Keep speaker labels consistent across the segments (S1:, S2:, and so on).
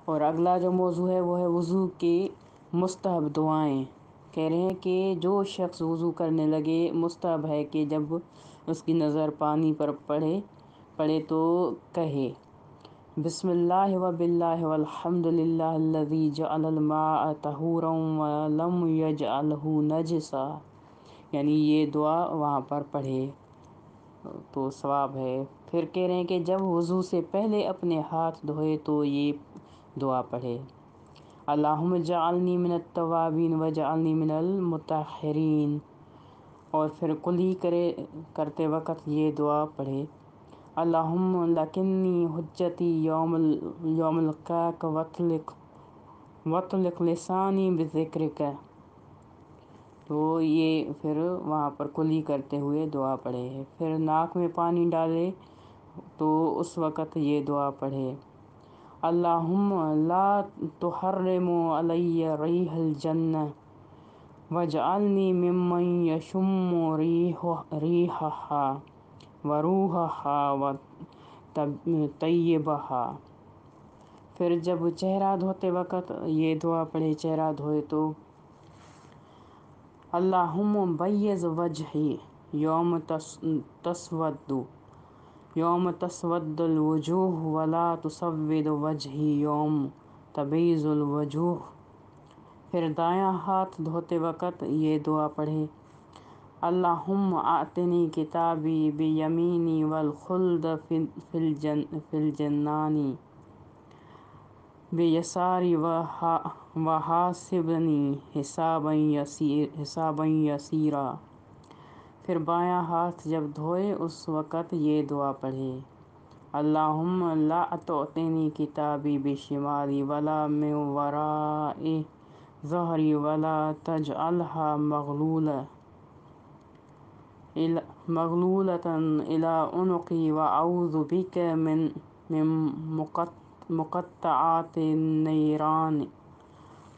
S1: اور اگلا جو موضوع ہے وہ ہے وضو کے مستحب دعائیں۔ کہہ رہے ہیں کہ جو شخص وضو کرنے لگے مستحب ہے کہ جب اس کی نظر پانی پر پڑے تو کہے بسم اللہ و باللہ والحمد للہ الذی جعل الماء طہورا ولم یجعلہ نجسا، یعنی یہ دعا وہاں پر پڑھے تو ثواب ہے۔ پھر کہہ رہے ہیں کہ جب وضو سے پہلے اپنے ہاتھ دھوئے تو یہ دعا پڑھے اللہم اجعلنی من التوابین واجعلنی من المطہرین، اور پھر کلی کرتے وقت یہ دعا پڑھے اللہم لکنی حجتی یوم القاک واطلق لسانی بذکرک، تو یہ پھر وہاں پر کلی کرتے ہوئے دعا پڑھے۔ پھر ناک میں پانی ڈالے تو اس وقت یہ دعا پڑھے اللہم لا تحرم علی ریح الجنہ واجعلنی ممن یشم ریحہا وروحہا وطیبہا۔ پھر جب چہرہ دھوتے وقت یہ دعا پڑھے، چہرہ دھوئے تو اللہم بیض وجہی یوم تسود الوجوہ ولا تسود وجہی یوم تبیض الوجوہ۔ پھر دایاں ہاتھ دھوتے وقت یہ دعا پڑھے اللہم اعطنی کتابی بیمینی والخلد فی الجنان بیساری وحاسبنی حسابا یسیرا۔ پھر بایاں ہاتھ جب دھوئے اس وقت یہ دعا پڑھے اللہم لا تعطنی کتابی بشمالی ولا من وراء ظہری ولا تجعلها مغلولۃ الی عنقی واعوذ بک من مقطعات النیران۔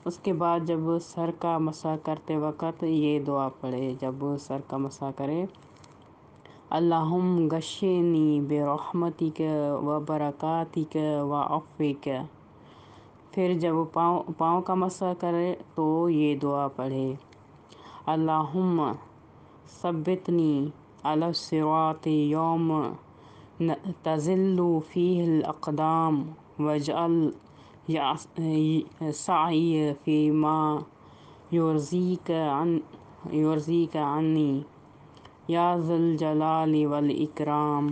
S1: اس کے بعد جب سر کا مسح کرتے وقت یہ دعا پڑھے، جب سر کا مسح کرے اللہم غشنی برحمتک وبرکاتک وعفوک۔ پھر جب پاؤں کا مسح کرے تو یہ دعا پڑھے اللہم ثبتنی علی الصراط یوم تزل فیہ الاقدام واجعل سعی فیما یرضیک عنی یا ذا الجلال والاکرام۔